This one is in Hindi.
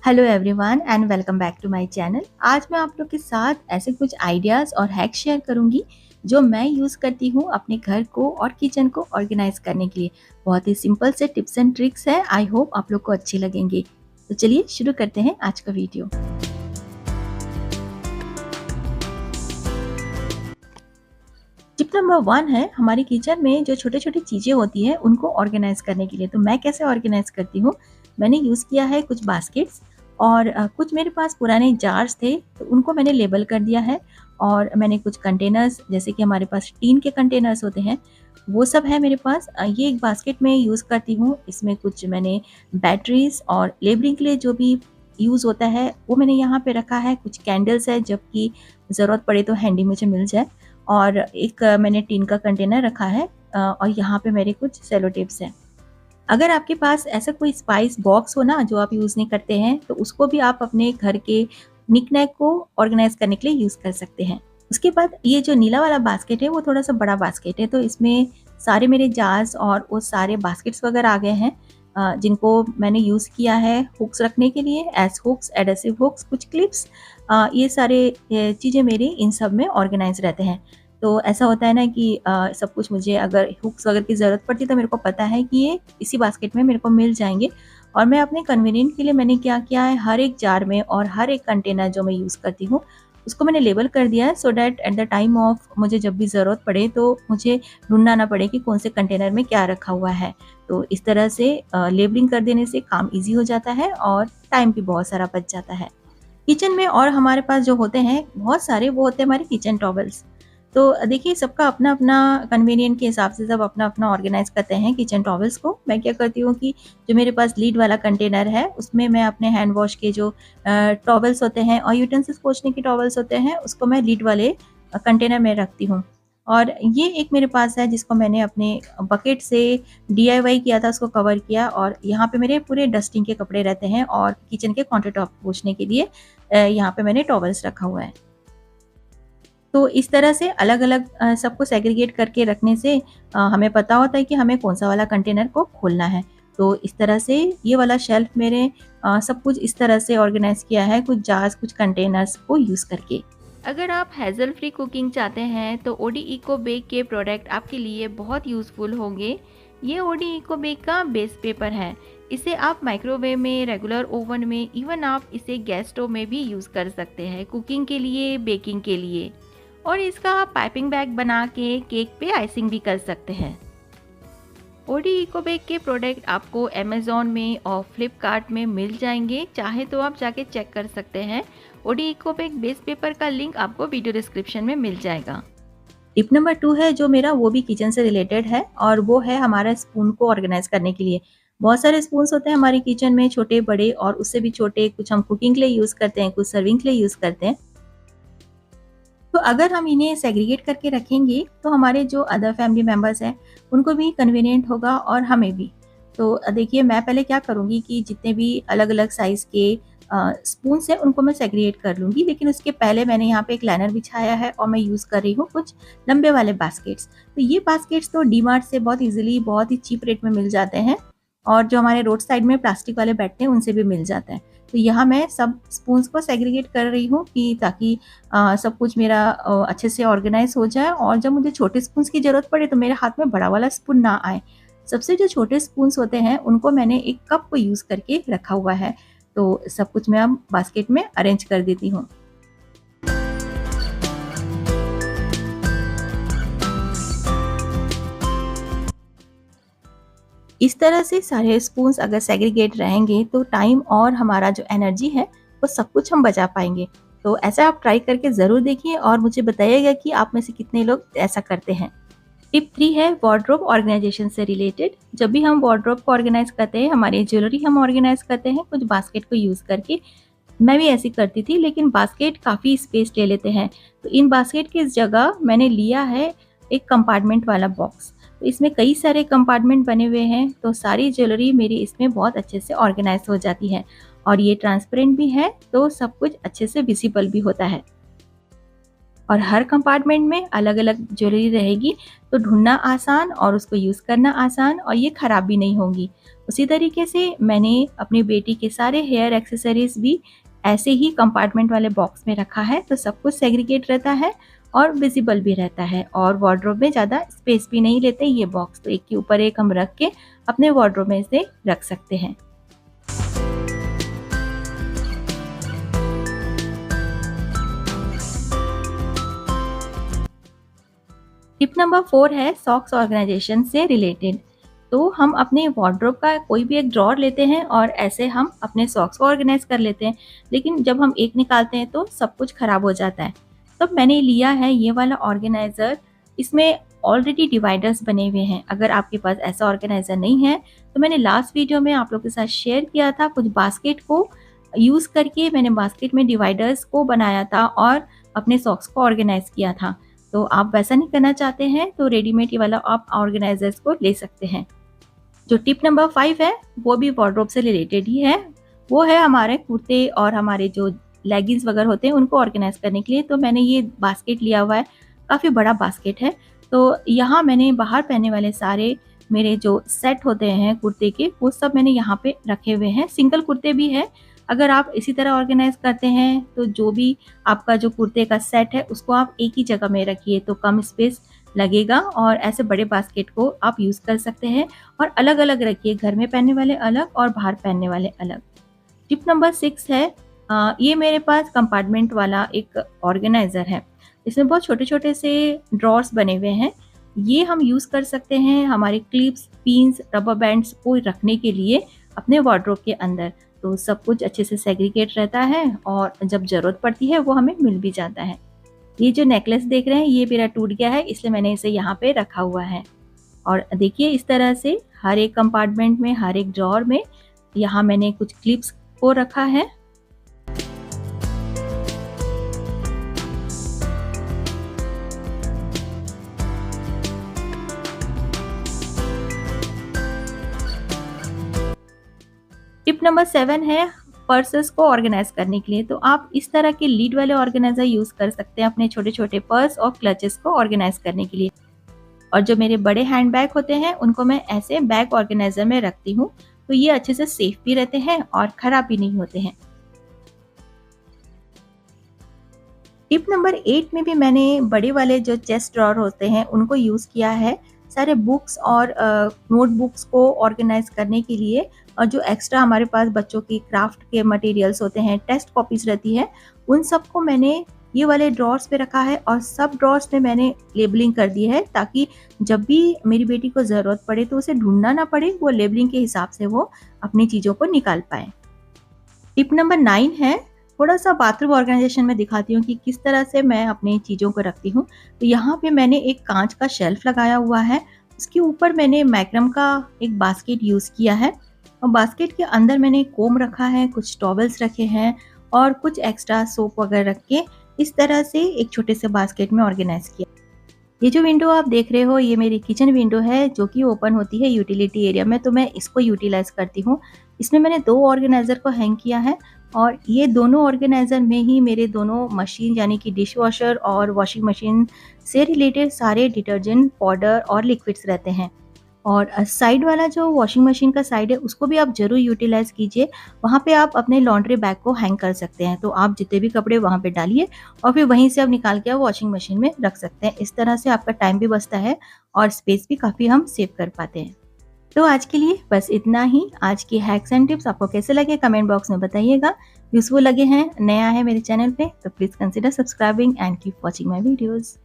Hello everyone and welcome back to my channel. आज मैं आप लोग के साथ ऐसे कुछ आइडियाज़ और हैक शेयर करूंगी जो मैं यूज़ करती हूँ अपने घर को और किचन को ऑर्गेनाइज करने के लिए। बहुत ही सिंपल से टिप्स एंड ट्रिक्स है। आई होप आप लोग को अच्छे लगेंगे। तो चलिए शुरू करते हैं आज का वीडियो। टिप नंबर 1 है हमारी किचन में जो छोटे छोटी चीज़ें होती है उनको ऑर्गेनाइज करने के लिए। तो मैं कैसे ऑर्गेनाइज करती हूँ, मैंने यूज़ किया है कुछ बास्केट्स और कुछ मेरे पास पुराने जार्स थे तो उनको मैंने लेबल कर दिया है। और मैंने कुछ कंटेनर्स जैसे कि हमारे पास टीन के कंटेनर्स होते हैं वो सब है मेरे पास। ये एक बास्केट में यूज़ करती हूँ। इसमें कुछ मैंने बैटरीज और लेबलिंग के लिए जो भी यूज़ होता है वो मैंने यहाँ पे रखा है। कुछ कैंडल्स है जबकि ज़रूरत पड़े तो हैंडी मुझे मिल जाए। और एक मैंने टीन का कंटेनर रखा है और यहाँ पे मेरे कुछ सेलो टेप्स हैं। अगर आपके पास ऐसा कोई स्पाइस बॉक्स हो ना जो आप यूज़ नहीं करते हैं तो उसको भी आप अपने घर के निकनैक को ऑर्गेनाइज करने के लिए यूज़ कर सकते हैं। उसके बाद ये जो नीला वाला बास्केट है वो थोड़ा सा बड़ा बास्केट है तो इसमें सारे मेरे जार्स और वो सारे बास्केट्स वगैरह आ गए हैं जिनको मैंने यूज़ किया है हुक्स रखने के लिए, एस हुक्स, एडेसिव हुक्स, कुछ क्लिप्स। ये सारे चीज़ें मेरी इन सब में ऑर्गेनाइज रहते हैं। तो ऐसा होता है ना कि सब कुछ मुझे अगर हुक्स वगैरह की ज़रूरत पड़ती तो मेरे को पता है कि ये इसी बास्केट में मेरे को मिल जाएंगे। और मैं अपने कन्वीनियंट के लिए मैंने क्या किया है, हर एक जार में और हर एक कंटेनर जो मैं यूज़ करती हूँ उसको मैंने लेबल कर दिया है so that at the time of मुझे जब भी ज़रूरत पड़े तो मुझे ढूंढना ना पड़े कि कौन से कंटेनर में क्या रखा हुआ है। तो इस तरह से लेबलिंग कर देने से काम ईजी हो जाता है और टाइम भी बहुत सारा बच जाता है। किचन में और हमारे पास जो होते हैं बहुत सारे वो होते हैं हमारे किचन टॉवल्स। तो देखिए सबका अपना अपना कन्वीनियंट के हिसाब से सब अपना अपना ऑर्गेनाइज करते हैं किचन टॉवल्स को। मैं क्या करती हूँ कि जो मेरे पास लीड वाला कंटेनर है उसमें मैं अपने हैंड वॉश के जो टॉवल्स होते हैं और यूटेंसिल्स पोंछने के टॉवल्स होते हैं उसको मैं लीड वाले कंटेनर में रखती हूँ। और ये एक मेरे पास है जिसको मैंने अपने बकेट से डीआईवाई किया था, उसको कवर किया। और यहाँ पे मेरे पूरे डस्टिंग के कपड़े रहते हैं और किचन के काउंटर टॉप पोंछने के लिए यहाँ पे मैंने टॉवल्स रखा हुआ है। तो इस तरह से अलग-अलग सबको सेग्रीगेट करके रखने से हमें पता होता है कि हमें कौन-सा वाला कंटेनर को खोलना है। तो इस तरह से ये वाला शेल्फ मेरे सब कुछ इस तरह से ऑर्गेनाइज़ किया है, कुछ जार्स, कुछ कंटेनर्स को यूज़ करके। अगर आप हैज़ल फ्री कुकिंग चाहते हैं तो ओडी इको बेक के प्रोडक्ट आपके लिए बहुत यूज़फुल होंगे। ये ओडी इको बेक का बेस पेपर है। इसे आप माइक्रोवेव में, रेगुलर ओवन में, इवन आप इसे गैस स्टोव में भी यूज़ कर सकते हैं कुकिंग के लिए, बेकिंग के लिए। और इसका आप पाइपिंग बैग बना के केक पे आइसिंग भी कर सकते हैं। ओडी इको बेक के प्रोडक्ट आपको अमेज़ॉन में और फ्लिपकार्ट में मिल जाएंगे, चाहे तो आप जाके चेक कर सकते हैं। ओडी इको बेक बेस पेपर का लिंक आपको वीडियो डिस्क्रिप्शन में मिल जाएगा। टिप नंबर 2 है जो मेरा, वो भी किचन से रिलेटेड है और वो है हमारा स्पून को ऑर्गेनाइज करने के लिए। बहुत सारे स्पून्स होते हैं हमारी किचन में, छोटे बड़े और उससे भी छोटे। कुछ हम कुकिंग के लिए यूज़ करते हैं, कुछ सर्विंग के लिए यूज़ करते हैं। तो अगर हम इन्हें सेग्रीगेट करके रखेंगे तो हमारे जो अदर फैमिली मेंबर्स हैं उनको भी कन्वीनियंट होगा और हमें भी। तो देखिए मैं पहले क्या करूँगी कि जितने भी अलग अलग साइज़ के स्पून्स हैं उनको मैं सेग्रीगेट कर लूँगी। लेकिन उसके पहले मैंने यहाँ पे एक लाइनर बिछाया है और मैं यूज़ कर रही हूँ कुछ लंबे वाले बास्केट्स। तो ये बास्केट्स तो डी मार्ट से बहुत ईजिली बहुत ही चीप रेट में मिल जाते हैं और जो हमारे रोड साइड में प्लास्टिक वाले बैठते हैं उनसे भी मिल जाता है। तो यहाँ मैं सब स्पून्स को सेग्रीगेट कर रही हूँ कि ताकि सब कुछ मेरा अच्छे से ऑर्गेनाइज हो जाए और जब मुझे छोटे स्पून्स की ज़रूरत पड़े तो मेरे हाथ में बड़ा वाला स्पून ना आए। सबसे जो छोटे स्पून्स होते हैं उनको मैंने एक कप को यूज़ करके रखा हुआ है। तो सब कुछ मैं अब बास्केट में अरेंज कर देती हूँ। इस तरह से सारे स्पून्स अगर सेग्रीगेट रहेंगे तो टाइम और हमारा जो एनर्जी है वो सब कुछ हम बचा पाएंगे। तो ऐसा आप ट्राई करके ज़रूर देखिए और मुझे बताइएगा कि आप में से कितने लोग ऐसा करते हैं। टिप 3 है वार्डरोब ऑर्गेनाइजेशन से रिलेटेड। जब भी हम वार्डरोब को ऑर्गेनाइज करते हैं, हमारी ज्वेलरी हम ऑर्गेनाइज करते हैं कुछ बास्केट को यूज़ करके। मैं भी ऐसी करती थी लेकिन बास्केट काफ़ी स्पेस ले लेते हैं। तो इन बास्केट की जगह मैंने लिया है एक कंपार्टमेंट वाला बॉक्स। तो इसमें कई सारे कंपार्टमेंट बने हुए हैं तो सारी ज्वेलरी मेरी इसमें बहुत अच्छे से ऑर्गेनाइज हो जाती है। और ये ट्रांसपेरेंट भी है तो सब कुछ अच्छे से विजिबल भी होता है। और हर कंपार्टमेंट में अलग-अलग ज्वेलरी रहेगी, तो ढूँढना आसान और उसको यूज़ करना आसान, और ये ख़राब भी नहीं होंगी। उसी तरीके से मैंने अपनी बेटी के सारे हेयर एक्सेसरीज़ भी ऐसे ही कंपार्टमेंट वाले बॉक्स में रखा है, तो सब कुछ सेग्रीगेट रहता है और विज़िबल भी रहता है, और वार्डरोब में ज़्यादा स्पेस भी नहीं लेते ये बॉक्स, तो एक के ऊपर एक हम रख के अपने वार्डरोब में इसे रख सकते हैं। टिप नंबर 4 है सॉक्स ऑर्गेनाइजेशन से रिलेटेड। तो हम अपने वार्डरोब का कोई भी एक ड्रॉअर लेते हैं और ऐसे हम अपने सॉक्स को ऑर्गेनाइज कर लेते हैं, लेकिन जब हम एक निकालते हैं तो सब कुछ खराब हो जाता है। तो मैंने लिया है ये वाला ऑर्गेनाइज़र, इसमें ऑलरेडी डिवाइडर्स बने हुए हैं। अगर आपके पास ऐसा ऑर्गेनाइज़र नहीं है, तो मैंने लास्ट वीडियो में आप लोग के साथ शेयर किया था, कुछ बास्केट को यूज़ करके मैंने बास्केट में डिवाइडर्स को बनाया था और अपने सॉक्स को ऑर्गेनाइज किया था। तो आप वैसा नहीं करना चाहते हैं तो रेडीमेड ये वाला आप ऑर्गेनाइजर्स को ले सकते हैं। जो टिप नंबर 5 है वो भी वार्डरोब से रिलेटेड ही है। वो है हमारे कुर्ते और हमारे जो लेगिंग्स वगैरह होते हैं उनको ऑर्गेनाइज करने के लिए। तो मैंने ये बास्केट लिया हुआ है, काफ़ी बड़ा बास्केट है। तो यहाँ मैंने बाहर पहनने वाले सारे मेरे जो सेट होते हैं कुर्ते के, वो सब मैंने यहाँ पे रखे हुए हैं। सिंगल कुर्ते भी है। अगर आप इसी तरह ऑर्गेनाइज करते हैं तो जो भी आपका जो कुर्ते का सेट है उसको आप एक ही जगह में रखिए, तो कम स्पेस लगेगा और ऐसे बड़े बास्केट को आप यूज़ कर सकते हैं। और अलग-अलग रखिए, घर में पहनने वाले अलग और बाहर पहनने वाले अलग। टिप नंबर 6 है ये मेरे पास कंपार्टमेंट वाला एक ऑर्गेनाइज़र है। इसमें बहुत छोटे-छोटे से ड्रॉर्स बने हुए हैं। ये हम यूज़ कर सकते हैं हमारे क्लिप्स, पिन्स, रबर बैंड्स को रखने के लिए अपने वार्डरोब के अंदर। तो सब कुछ अच्छे से सेग्रीगेट रहता है और जब ज़रूरत पड़ती है वो हमें मिल भी जाता है। ये जो नेकलेस देख रहे हैं ये मेरा टूट गया है, इसलिए मैंने इसे यहाँ पे रखा हुआ है। और देखिए इस तरह से हर एक कंपार्टमेंट में, हर एक ड्रॉअर में यहाँ मैंने कुछ क्लिप्स को रखा है। टिप नंबर 7 है पर्सेस को ऑर्गेनाइज करने के लिए। तो आप इस तरह के लीड वाले ऑर्गेनाइजर यूज़ कर सकते हैं अपने छोटे-छोटे पर्स और क्लचेस को ऑर्गेनाइज करने के लिए। और जो मेरे बड़े हैंड बैग होते हैं उनको मैं ऐसे बैग ऑर्गेनाइजर में रखती हूँ, तो ये अच्छे से सेफ भी रहते हैं और ख़राब भी नहीं होते हैं। टिप नंबर 8 में भी मैंने बड़े वाले जो चेस्ट ड्रॉअर होते हैं उनको यूज़ किया है सारे बुक्स और नोटबुक्स को ऑर्गेनाइज करने के लिए। और जो एक्स्ट्रा हमारे पास बच्चों की क्राफ्ट के मटेरियल्स होते हैं, टेस्ट कॉपीज़ रहती है, उन सबको मैंने ये वाले ड्रॉर्स में रखा है और सब ड्रॉर्स में मैंने लेबलिंग कर दी है, ताकि जब भी मेरी बेटी को ज़रूरत पड़े तो उसे ढूँढना ना पड़े, वो लेबलिंग के हिसाब से वो अपनी चीज़ों को निकाल पाएँ। टिप नंबर 9 है, थोड़ा-सा बाथरूम ऑर्गेनाइजेशन में दिखाती हूँ कि किस तरह से मैं अपनी चीज़ों को रखती हूँ। तो यहाँ पे मैंने एक काँच का शेल्फ लगाया हुआ है, उसके ऊपर मैंने मैग्नम का एक बास्केट यूज़ किया है और बास्केट के अंदर मैंने कोम रखा है, कुछ टॉवल्स रखे हैं और कुछ एक्स्ट्रा सोप वगैरह रख के इस तरह से एक छोटे से बास्केट में ऑर्गेनाइज़ किया। ये जो विंडो आप देख रहे हो ये मेरी किचन विंडो है जो कि ओपन होती है यूटिलिटी एरिया में, तो मैं इसको यूटिलाइज़ करती हूँ। इसमें मैंने 2 ऑर्गेनाइज़र को हैंग किया है और ये दोनों ऑर्गेनाइज़र में ही मेरे दोनों मशीन यानी कि डिश वॉशर और वॉशिंग मशीन से रिलेटेड सारे डिटर्जेंट, पाउडर और लिक्विड्स रहते हैं। और साइड वाला जो वॉशिंग मशीन का साइड है उसको भी आप ज़रूर यूटिलाइज़ कीजिए। वहाँ पे आप अपने लॉन्ड्री बैग को हैंग कर सकते हैं, तो आप जितने भी कपड़े वहाँ पे डालिए और फिर वहीं से आप निकाल के आप वॉशिंग मशीन में रख सकते हैं। इस तरह से आपका टाइम भी बचता है और स्पेस भी काफ़ी हम सेव कर पाते हैं। तो आज के लिए बस इतना ही। आज की हैक्स एंड टिप्स आपको कैसे लगे कमेंट बॉक्स में बताइएगा। यूज़फुल लगे हैं, नया है मेरे चैनल पे तो please consider subscribing and keep watching my videos.